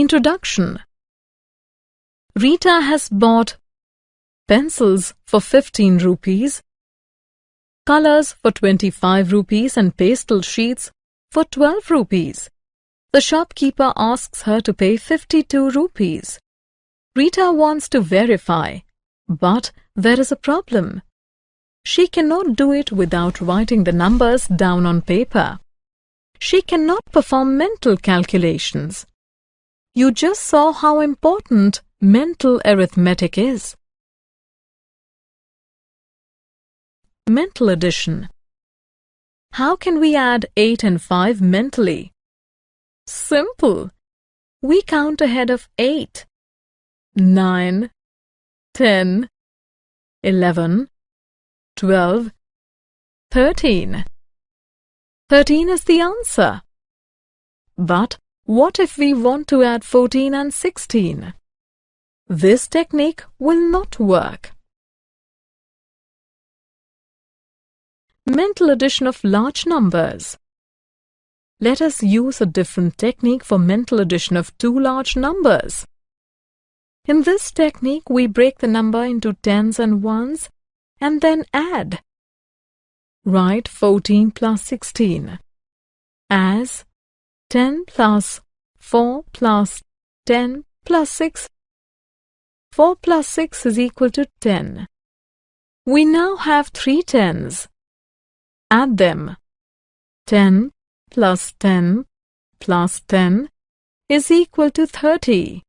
Introduction. Rita has bought pencils for 15 rupees, colors for 25 rupees and pastel sheets for 12 rupees. The shopkeeper asks her to pay 52 rupees. Rita wants to verify, but there is a problem. She cannot do it without writing the numbers down on paper. She cannot perform mental calculations. You just saw how important mental arithmetic is. Mental addition. How can we add 8 and 5 mentally? Simple. We count ahead of 8. 9, 10, 11, 12, 13. 13 is the answer. But what if we want to add 14 and 16? This technique will not work. Mental addition of large numbers. Let us use a different technique for mental addition of two large numbers. In this technique, we break the number into tens and ones and then add. Write 14 plus 16 as 10 plus 4 plus 10 plus 6. 4 plus 6 is equal to 10. We now have 3 tens. Add them. 10 plus 10 plus 10 is equal to 30.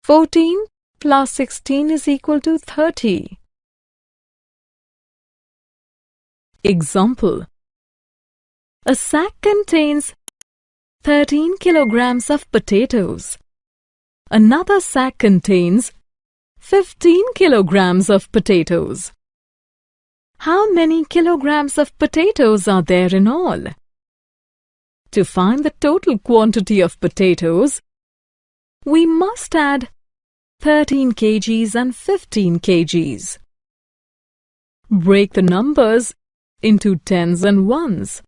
14 plus 16 is equal to 30. Example. A sack contains 13 kilograms of potatoes. Another sack contains 15 kilograms of potatoes. How many kilograms of potatoes are there in all? To find the total quantity of potatoes, we must add 13 kgs and 15 kgs. Break the numbers into tens and ones.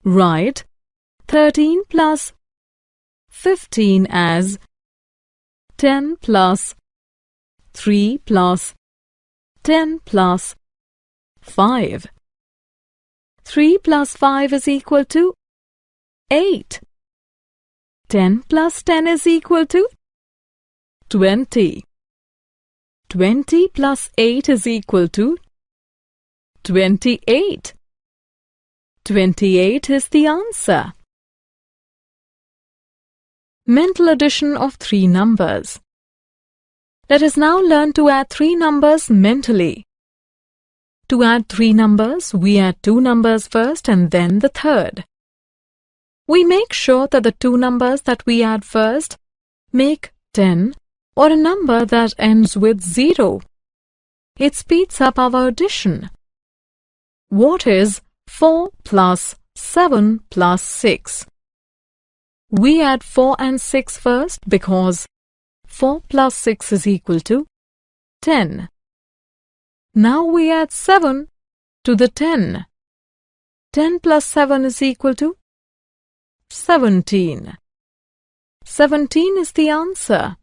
Write 13 plus 15 as 10 plus 3 plus 10 plus 5. 3 plus 5 is equal to 8. 10 plus 10 is equal to 20. 20 plus 8 is equal to 28. 28 is the answer. Mental addition of three numbers. Let us now learn to add three numbers mentally. To add three numbers, we add two numbers first and then the third. We make sure that the two numbers that we add first make 10 or a number that ends with 0. It speeds up our addition. What is 4 plus 7 plus 6? We add 4 and 6 first because 4 plus 6 is equal to 10. Now we add 7 to the 10. 10 plus 7 is equal to 17. 17 is the answer.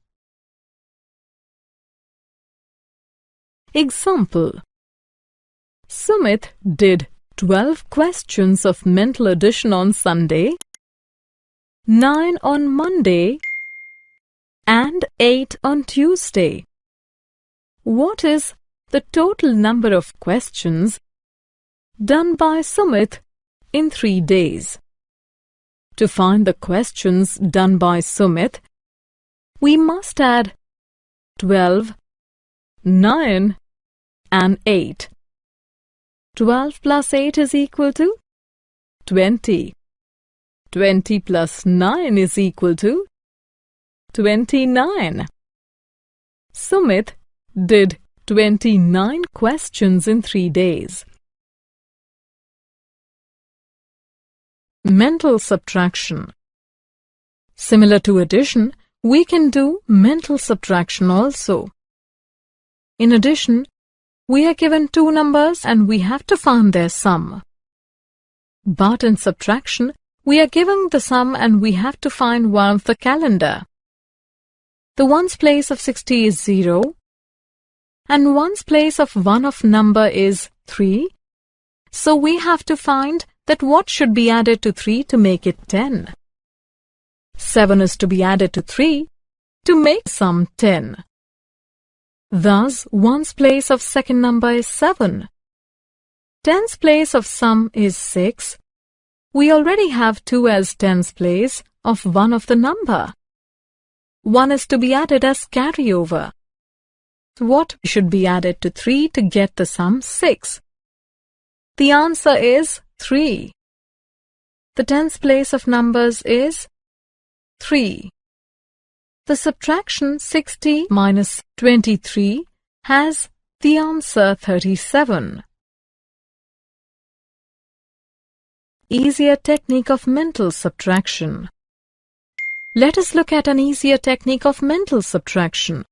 Example. Sumit did 12 questions of mental addition on Sunday, 9 on Monday, and 8 on Tuesday. What is the total number of questions done by Sumit in 3 days? To find the questions done by Sumit, we must add 12, 9, and 8. 12 plus 8 is equal to 20. 20 plus 9 is equal to 29. Sumit did 29 questions in 3 days. Mental subtraction. Similar to addition, we can do mental subtraction also. In addition, we are given two numbers and we have to find their sum. But in subtraction, We are given the sum and we have to find one of the calendar. The ones place of 60 is 0 and ones place of one of number is 3. So we have to find that what should be added to 3 to make it 10. 7 is to be added to 3 to make sum 10. Thus, ones place of second number is 7. Tens place of sum is 6. We already have 2 as tens place of one of the number. 1 is to be added as carryover. What should be added to 3 to get the sum 6? The answer is 3. The tens place of numbers is 3. The subtraction 60 minus 23 has the answer 37. Easier technique of mental subtraction. Let us look at an easier technique of mental subtraction.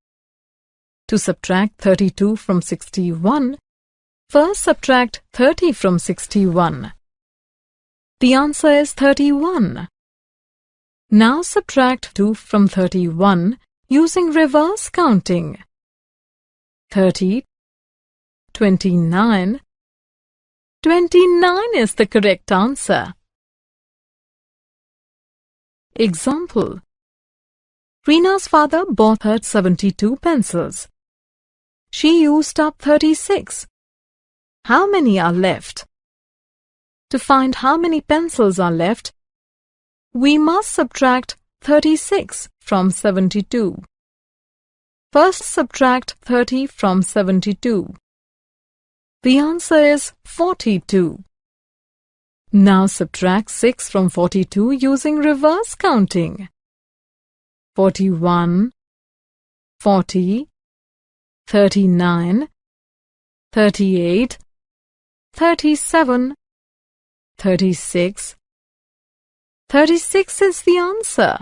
To subtract 32 from 61, first subtract 30 from 61. The answer is 31. Now subtract 2 from 31 using reverse counting. 30, 29. 29 is the correct answer. Example. Reena's father bought her 72 pencils. She used up 36. How many are left? To find how many pencils are left, we must subtract 36 from 72. First subtract 30 from 72. The answer is 42. Now subtract 6 from 42 using reverse counting. 41, 40, 39, 38, 37, 36. 36 is the answer.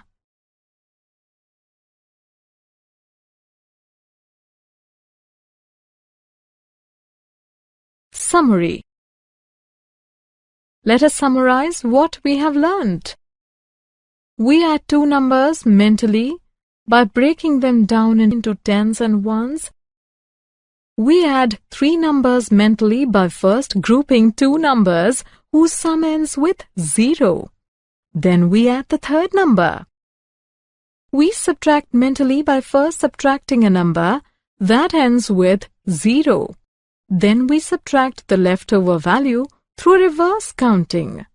Summary. Let us summarize what we have learned. We add two numbers mentally by breaking them down into tens and ones. We add three numbers mentally by first grouping two numbers whose sum ends with 0. Then we add the third number. We subtract mentally by first subtracting a number that ends with 0. Then we subtract the leftover value through reverse counting.